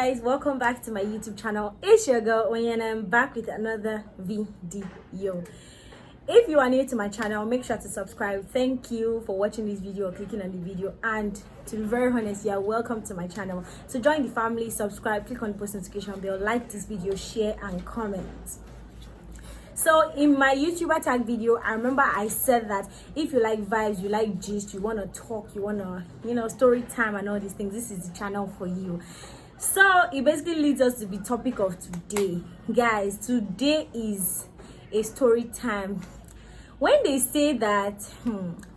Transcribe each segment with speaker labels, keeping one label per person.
Speaker 1: guys, welcome back to my YouTube channel. It's your girl Onye and I'm back with another video. If you are new to my channel, make sure to subscribe. Thank you for watching this video or clicking on the video, and to be very honest, you are welcome to my channel. So join the family, subscribe, click on the post notification bell, like this video, share and comment. So in my YouTuber tag video, I remember I said that if you like vibes, you like gist, you want to talk, you want to, story time and all these things, this is the channel for you. So it basically leads us to the topic of today. Guys, today is a story time. When they say that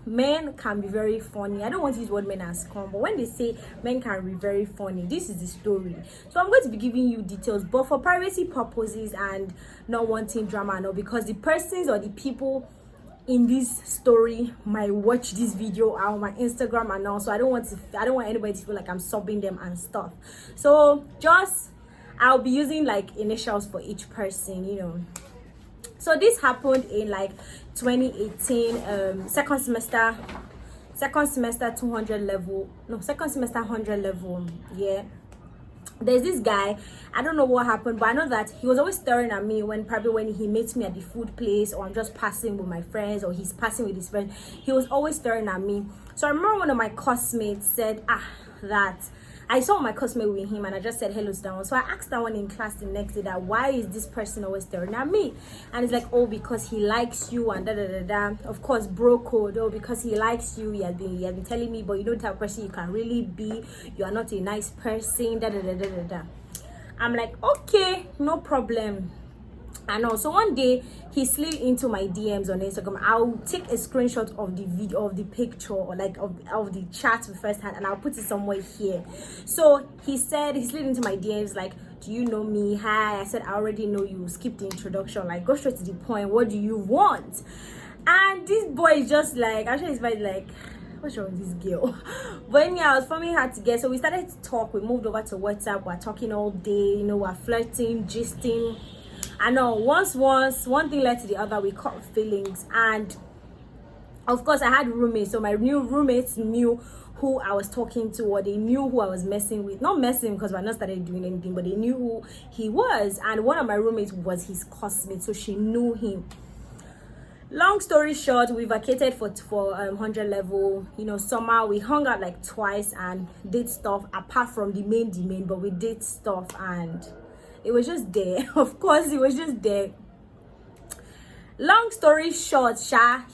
Speaker 1: men can be very funny, I don't want to use the word men as come, but when they say men can be very funny, this is the story. So I'm going to be giving you details, but for privacy purposes and not wanting drama and all, because the persons or the people in this story might watch this video on my Instagram and all, so I don't want anybody to feel like I'm subbing them and stuff. So I'll be using like initials for each person, So this happened in like 2018, second semester 200 level, no, second semester 100 level. Yeah, there's this guy, I don't know what happened, but I know that he was always staring at me probably when he meets me at the food place, or I'm just passing with my friends, or he's passing with his friend. He was always staring at me. So I remember one of my classmates said that I saw my classmate with him, and I just said hello to that one. So I asked that one in class the next day that why is this person always staring at me? And it's like, oh, because he likes you and da da da da. Of course, bro code. Oh, because he likes you, he has been telling me, but you know the type of person you can really be. You are not a nice person. Da da da da da da. I'm like, okay, no problem. And also one day he slid into my DMs on Instagram. I'll take a screenshot of the video, of the picture, or like of the chat firsthand, and I'll put it somewhere here. So he slid into my DMs like, do you know me? Hi. I said, I already know you. Skip the introduction, like go straight to the point. What do you want? And this boy is just like, actually his vibe like, what's wrong with this girl? But anyway, I was forming hard to get, so we started to talk. We moved over to WhatsApp. We're talking all day, we're flirting, gisting. I know once one thing led to the other. We caught feelings, and of course I had roommates, so my new roommates knew who I was talking to, or they knew who I was messing with. Not messing because we're not started doing anything, but they knew who he was. And one of my roommates was his classmate, so she knew him. Long story short, we vacated for 100 level. Summer we hung out like twice and did stuff apart from the main, but we did stuff, and it was just there. Of course, it was just there. Long story short,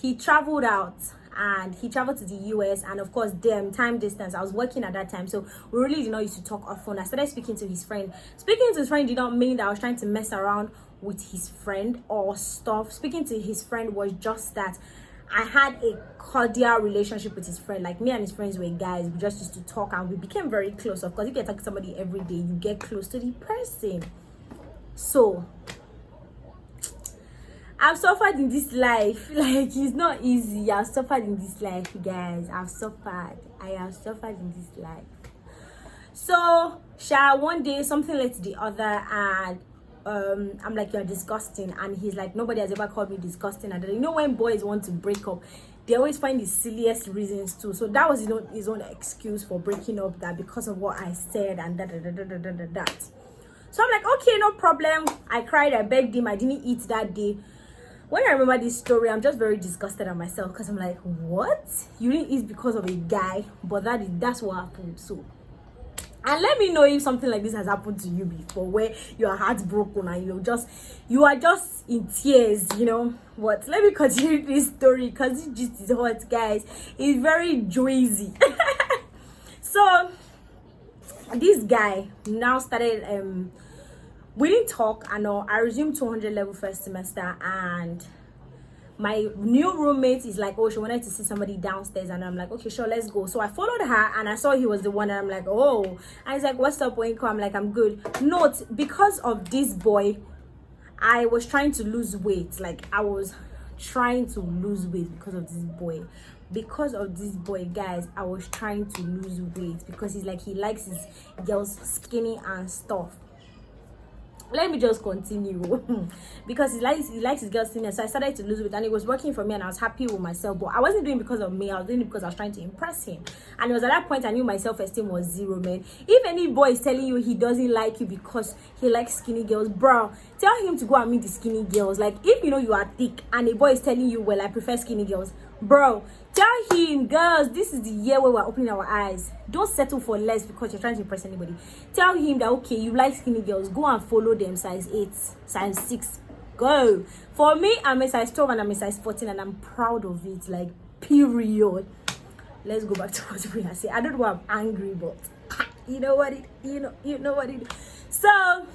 Speaker 1: he traveled out, and he traveled to the US, and of course, time distance. I was working at that time, so we really did not used to talk on phone. I started speaking to his friend. Speaking to his friend did not mean that I was trying to mess around with his friend or stuff. Speaking to his friend was just that I had a cordial relationship with his friend. Like, me and his friends were guys. We just used to talk, and we became very close. Of course, if you're talking to somebody every day, you get close to the person. So I've suffered in this life. Like, it's not easy. I've suffered in this life, guys. I have suffered in this life. So one day something led to the other, and I'm like, you're disgusting. And he's like, nobody has ever called me disgusting. And when boys want to break up, they always find the silliest reasons too. So that was his own excuse for breaking up, that because of what I said and that. So I'm like, okay, no problem. I cried, I begged him, I didn't eat that day. When I remember this story, I'm just very disgusted at myself, because I'm like, what? You didn't eat because of a guy? But that's what happened. So, and let me know if something like this has happened to you before, where your heart's broken and you are just in tears, What? Let me continue this story, because it just is hot, guys. It's very juicy. So this guy now started we didn't talk. I resumed 200 level first semester, and my new roommate is like, oh, she wanted to see somebody downstairs, and I'm like, okay, sure, let's go. So I followed her, and I saw he was the one, and I'm like, oh. And he's like, what's up, Wenko? I'm like, I'm good. Note, because of this boy, I was trying to lose weight. Like, I was trying to lose weight because of this boy. Because of this boy, guys, I was trying to lose weight, because he likes his girls skinny and stuff. let me just continue because he likes his girls senior. So I started to lose weight and it was working for me and I was happy with myself, but I wasn't doing it because of me. I was doing it because I was trying to impress him. And it was at that point I knew my self-esteem was zero, man. If any boy is telling you he doesn't like you because he likes skinny girls, bro, tell him to go and meet the skinny girls. Like, if you know you are thick and a boy is telling you, well, I prefer skinny girls, bro, tell him, girls, this is the year where we're opening our eyes. Don't settle for less because you're trying to impress anybody. Tell him that, okay, you like skinny girls, go and follow them, size 8, size 6, go. For me, I'm a size 12 and I'm a size 14 and I'm proud of it, like, period. Let's go back to what we are saying. I don't know why I'm angry, but you know what it. So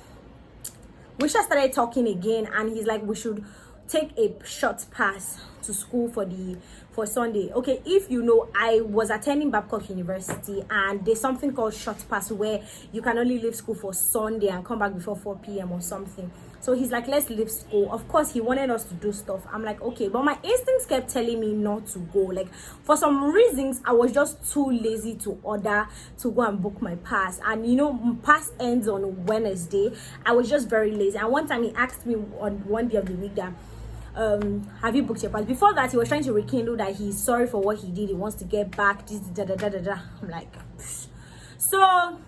Speaker 1: we just started talking again and he's like, we should take a short pass to school for Sunday. Okay, if you know, I was attending Babcock University and there's something called short pass where you can only leave school for Sunday and come back before 4 p.m. or something. So he's like, let's leave school. Of course, he wanted us to do stuff. I'm like, okay, but my instincts kept telling me not to go. Like, for some reasons, I was just too lazy to order to go and book my pass. And you know, pass ends on Wednesday. I was just very lazy. And one time he asked me on one day of the week that, have you booked your pass? Before that, he was trying to rekindle that he's sorry for what he did. He wants to get back. I'm like, psh. So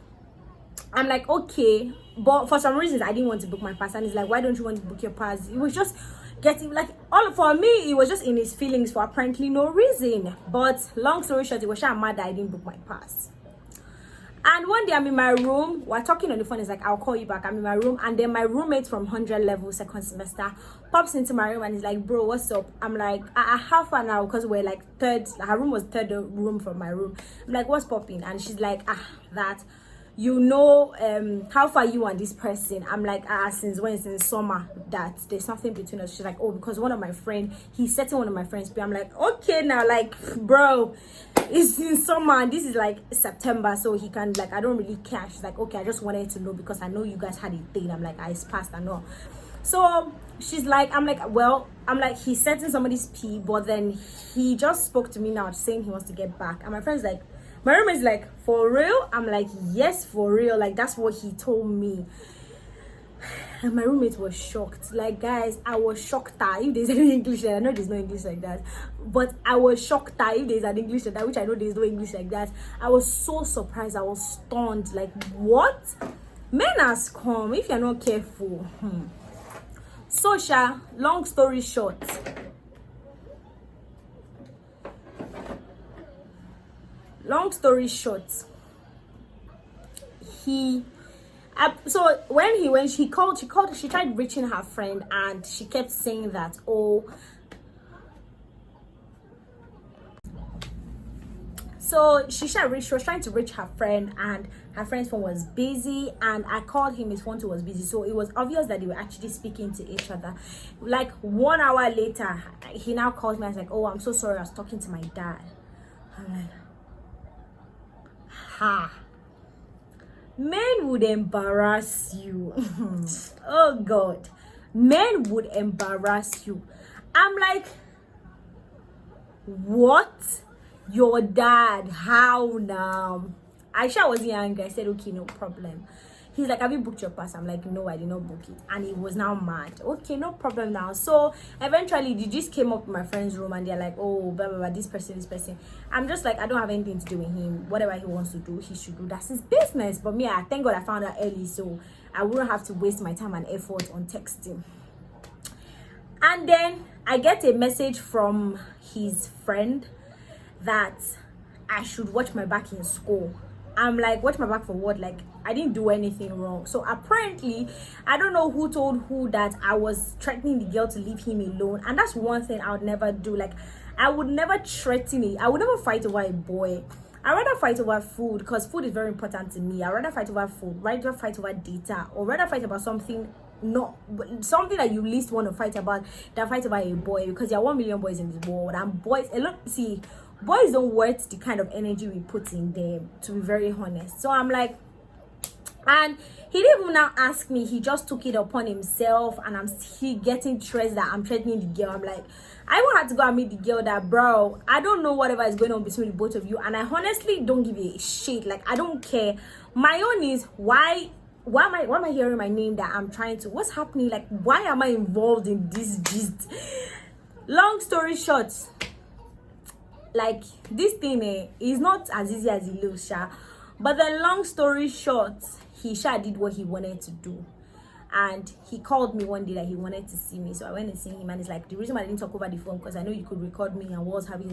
Speaker 1: I'm like, okay, but for some reasons I didn't want to book my pass, and he's like, why don't you want to book your pass? It was just getting like for me, it was just in his feelings for apparently no reason. But long story short, it was sure mad that I didn't book my pass. And one day I'm in my room, we're talking on the phone. It's like, I'll call you back. I'm in my room, and then my roommate from 100 level second semester pops into my room and he's like, bro, what's up? I'm like, I have her now because we're like third. Her room was third room from my room. I'm like, what's popping? And she's like, that, you know, how far you and this person? I'm like, since when? Since summer, that there's nothing between us. She's like, oh, because one of my friend, he's setting one of my friends. I'm like, okay, now, like, bro, it's in summer and this is like September, so he can, like, I don't really care. She's like, okay, I just wanted to know because I know you guys had a date. I'm like, it's past, I know. So she's like, I'm like, well, I'm like, he's setting somebody's pee, but then he just spoke to me now saying he wants to get back. And my friend's like, my roommate's like, for real? I'm like, yes, for real. Like, that's what he told me. And my roommate was shocked. Like, guys, I was shocked that if there's any English, I know there's no English like that, but I was shocked that if there's an English like that, which I know there's no English like that. I was so surprised. I was stunned. Like, what? Men has come if you're not careful. So, long story short, so when she called, she tried reaching her friend and she kept saying that, oh, so she was trying to reach her friend and her friend's phone was busy, and I called him, his phone too was busy, so it was obvious that they were actually speaking to each other. Like 1 hour later, he now calls me and is like, oh, I'm so sorry, I was talking to my dad. I'm like, men would embarrass you. Oh God, men would embarrass you. I'm like, what? Your dad? How now? I wasn't angry. I said, okay, no problem. He's like, have you booked your pass? I'm like, no, I did not book it. And he was now mad. Okay, no problem now. So eventually they just came up to my friend's room and they're like, oh, blah, blah, blah, this person. I'm just like, I don't have anything to do with him. Whatever he wants to do, he should do. That's his business. But me, I thank God I found out early, so I wouldn't have to waste my time and effort on texting. And then I get a message from his friend that I should watch my back in school. I'm like, watch my back for what? Like, I didn't do anything wrong. So apparently, I don't know who told who that I was threatening the girl to leave him alone. And that's one thing I would never do. Like, I would never threaten it. I would never fight over a boy. I'd rather fight over food, because food is very important to me. I'd rather fight over food, rather fight over data, or rather fight about something that you least want to fight about than fight about a boy, because there are 1 million boys in this world, and boys don't worth the kind of energy we put in them, to be very honest. So I'm like, and he didn't even now ask me, he just took it upon himself, and I'm still getting stressed that I'm threatening the girl. I'm like, I even had to go and meet the girl that, bro, I don't know whatever is going on between the both of you, and I honestly don't give a shit. Like, I don't care. My own is, why why am I hearing my name that I'm trying to, what's happening? Like, why am I involved in this gist? Long story short, like, this thing is not as easy as it looks, sha. But the long story short, he did what he wanted to do. And he called me one day that he wanted to see me. So I went and seen him, and it's like, the reason why I didn't talk over the phone, because I know you could record me and was having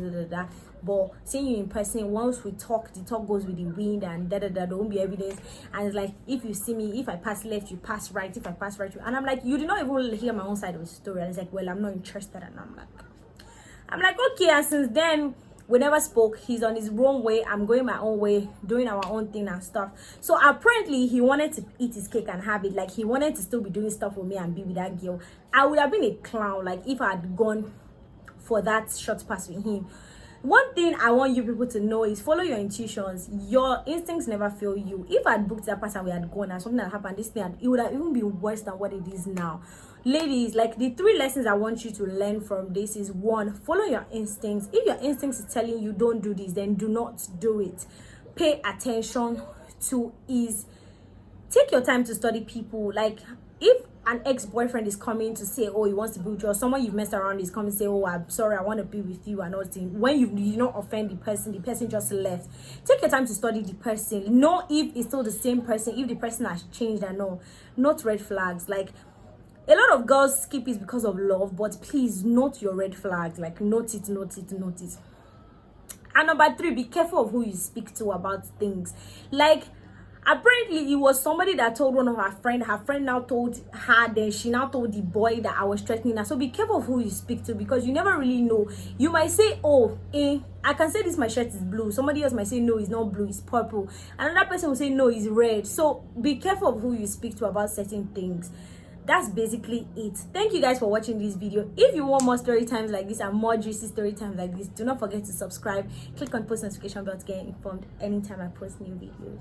Speaker 1: but seeing you in person, once we talk, the talk goes with the wind, and there won't be evidence. And it's like, if you see me, if I pass left, you pass right. If I pass right, you, and I'm like, you did not even hear my own side of the story. And it's like, well, I'm not interested. And I'm like, okay. And since then, we never spoke. He's on his own way, I'm going my own way, doing our own thing and stuff. So apparently he wanted to eat his cake and have it. Like, he wanted to still be doing stuff with me and be with that girl. I would have been a clown, like, if I had gone for that short pass with him. One thing I want you people to know is, follow your intuitions. Your instincts never fail you. If I had booked that pass and we had gone and something had happened, it would have even been worse than what it is now. Ladies, like, the 3 lessons I want you to learn from this is: 1, follow your instincts. If your instincts is telling you don't do this, then do not do it. Pay attention. 2 is, take your time to study people. Like, if an ex-boyfriend is coming to say, oh, he wants to be with you, or someone you've messed around is coming to say, oh, I'm sorry, I want to be with you, and all things, when you not offend the person just left, take your time to study the person. Know if it's still the same person, if the person has changed and all. Not red flags. Like, a lot of girls skip it because of love, but please note your red flags. Like, note it. And number 3, be careful of who you speak to about things. Like, apparently it was somebody that told one of her friend now told her, then she now told the boy that I was threatening her. So be careful of who you speak to, because you never really know. You might say, oh, I can say this, my shirt is blue. Somebody else might say, no, it's not blue, it's purple. Another person will say, no, it's red. So be careful of who you speak to about certain things. That's basically it. Thank you guys for watching this video. If you want more story times like this and more juicy story times like this, do not forget to subscribe. Click on post notification bell to get informed anytime I post new videos.